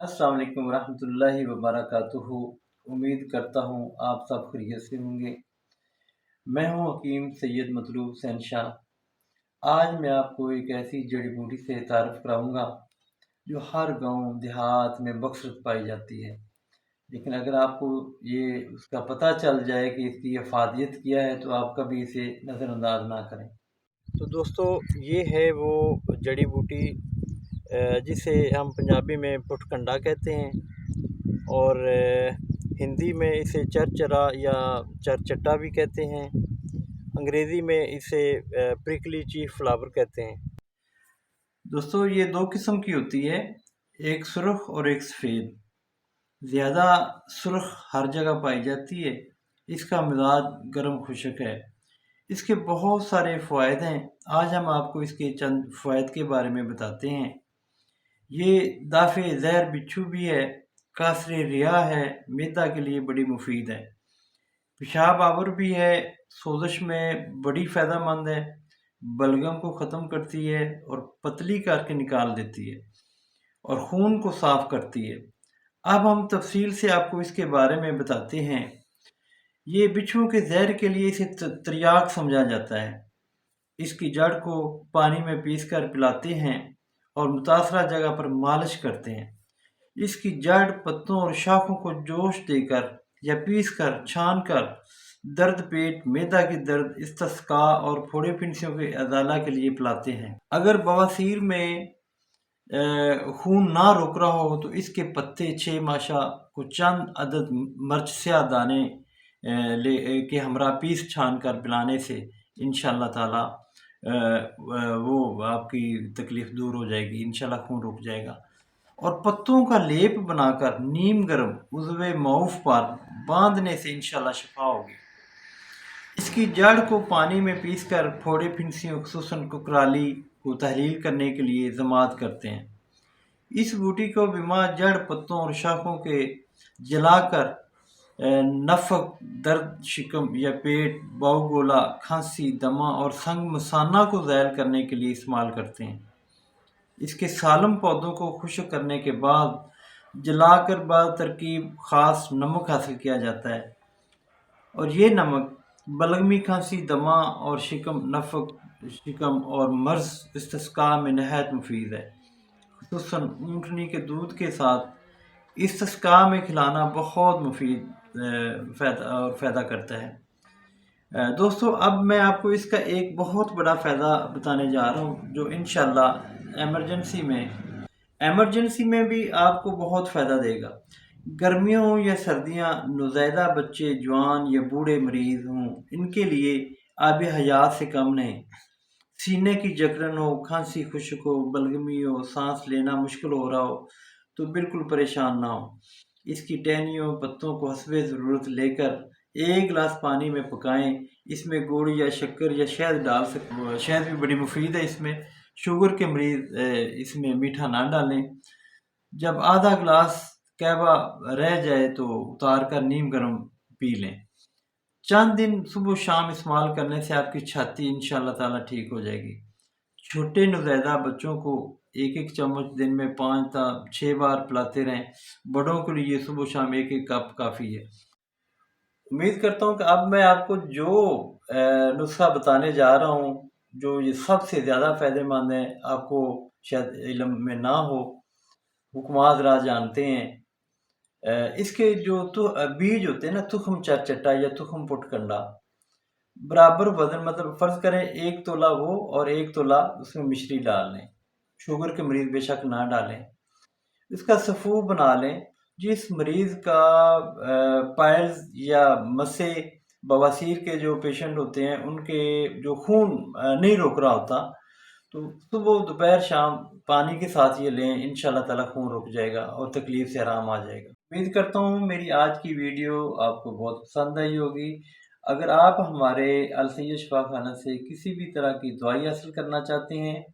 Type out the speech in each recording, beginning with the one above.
अस्सलाम वालेकुम रहमतुल्लाहि व बरकातुहू। उम्मीद करता हूँ आप सब खैरियत से होंगे। मैं हूँ हकीम सैयद मतलूब हुसैन शाह। आज मैं आपको एक ऐसी जड़ी बूटी से तारुफ कराऊंगा जो हर गांव देहात में बखूबी पाई जाती है। लेकिन अगर आपको ये उसका पता चल जाए कि इसकी अफादियत क्या है तो आप कभी इसे नज़रअंदाज ना करें। तो दोस्तों, ये है वो जड़ी बूटी जिसे हम पंजाबी में पुटकंडा कहते हैं और हिंदी में इसे चरचरा या चरचट्टा भी कहते हैं। अंग्रेज़ी में इसे प्रिकली चीफ फ्लावर कहते हैं। दोस्तों, ये दो किस्म की होती है, एक सुर्ख और एक सफ़ेद। ज़्यादा सुर्ख हर जगह पाई जाती है। इसका मिजाज गर्म खुश्क है। इसके बहुत सारे फ़वाइद हैं। आज हम आपको इसके चंद फ़वाइद के बारे में बताते हैं। ये दाफ़े ज़हर बिच्छू भी है, कासरे रिया है, मैदा के लिए बड़ी मुफीद है, पेशाब आवर भी है, सोज़श में बड़ी फ़ायदेमंद है, बलगम को ख़त्म करती है और पतली करके निकाल देती है और खून को साफ़ करती है। अब हम तफसील से आपको इसके बारे में बताते हैं। ये बिच्छुओं के जहर के लिए इसे त्रियाक समझा जाता है। इसकी जड़ को पानी में पीस कर पिलाते हैं और मुतासरा जगह पर मालिश करते हैं। इसकी जड़, पत्तों और शाखों को जोश देकर या पीस कर छान कर दर्द पेट, मैदा की दर्द, इस्तिस्का और फोड़े फिंसियों के अजाला के लिए पिलाते हैं। अगर बवासीर में खून ना रोक रहा हो तो इसके पत्ते 6 माशा को चंद अदद मर्च स्याह दाने ले के हमरा पीस छान कर पिलाने से इंशाअल्लाह ताला वो आपकी तकलीफ़ दूर हो जाएगी, इंशाअल्लाह खून रुक जाएगा। और पत्तों का लेप बनाकर नीम गर्म उज़्वे मऊफ़ पर बांधने से इंशाअल्लाह शिफा होगी। इसकी जड़ को पानी में पीसकर फोड़े फिंसियों खुसूसन कुकराली को तहलील करने के लिए ज़मात करते हैं। इस बूटी को बिमा जड़, पत्तों और शाखों के जलाकर नफ़क, दर्द शिकम या पेट, बाउगोला, खांसी, दमा और संग मसाना को ज़ैल करने के लिए इस्तेमाल करते हैं। इसके सालम पौधों को खुश्क करने के बाद जलाकर बाद तरकीब ख़ास नमक हासिल किया जाता है और ये नमक बलगमी, खांसी, दमा और शिकम, नफ़क, शिकम और मर्ज़ इस्तिस्का में नहायत मुफीद है। खुसूसन ऊँटनी के दूध के साथ इस्तिस्का में खिलाना बहुत मुफीद फ़ायदा करता है। दोस्तों, अब मैं आपको इसका एक बहुत बड़ा फ़ायदा बताने जा रहा हूँ जो इंशाअल्लाह एमरजेंसी में भी आपको बहुत फ़ायदा देगा। गर्मियों हो या सर्दियाँ, नौज़ायदा बच्चे, जवान या बूढ़े मरीज़ हों, इनके लिए आब हयात से कम नहीं। सीने की जकड़न हो, खांसी खुश्क हो, बलगमी हो, सांस लेना मुश्किल हो रहा हो तो बिल्कुल परेशान ना हो। इसकी टहनियों, पत्तों को हस्बे ज़रूरत लेकर 1 गिलास पानी में पकाएं। इसमें गुड़ या शक्कर या शहद डाल सकते हो। शहद भी बड़ी मुफीद है। इसमें शुगर के मरीज़ इसमें मीठा ना डालें। जब आधा गिलास कहवा रह जाए तो उतार कर नीम गर्म पी लें। चंद दिन सुबह शाम इस्तेमाल करने से आपकी छाती इंशाअल्लाह ताला ठीक हो जाएगी। छोटे नौज़ायदा बच्चों को 1-1 चम्मच दिन में 5 से 6 बार पिलाते रहें। बड़ों के लिए सुबह शाम 1-1 कप काफ़ी है। उम्मीद करता हूँ कि अब मैं आपको जो नुस्खा बताने जा रहा हूँ, जो ये सबसे ज़्यादा फ़ायदेमंद है, आपको शायद इल्म में ना हो, हुक्मात राह जानते हैं। इसके जो बीज होते हैं ना, तुख़्म चरचट्टा या तुख़्म पुटकंडा, बराबर वज़न, मतलब फ़र्ज़ करें 1 तोला वो और 1 तोला उसमें मिश्री डाल लें। शुगर के मरीज़ बेशक ना डालें। इसका सफ़ू बना लें। जिस मरीज़ का पाइल्स या मस्से, बवासीर के जो पेशेंट होते हैं, उनके जो खून नहीं रोक रहा होता, तो सुबह, दोपहर, शाम पानी के साथ ये लें, इंशाअल्लाह ताला खून रुक जाएगा और तकलीफ़ से आराम आ जाएगा। उम्मीद करता हूँ मेरी आज की वीडियो आपको बहुत पसंद आई होगी। अगर आप हमारे अल सैयद शिफा खाना से किसी भी तरह की दवाई हासिल करना चाहते हैं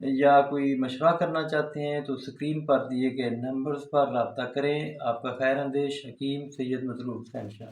या कोई मशवरा करना चाहते हैं तो स्क्रीन पर दिए गए नंबर्स पर रब्ता करें। आपका खैर अंदेश, हकीम सैयद मतलूब हुसैन शाह।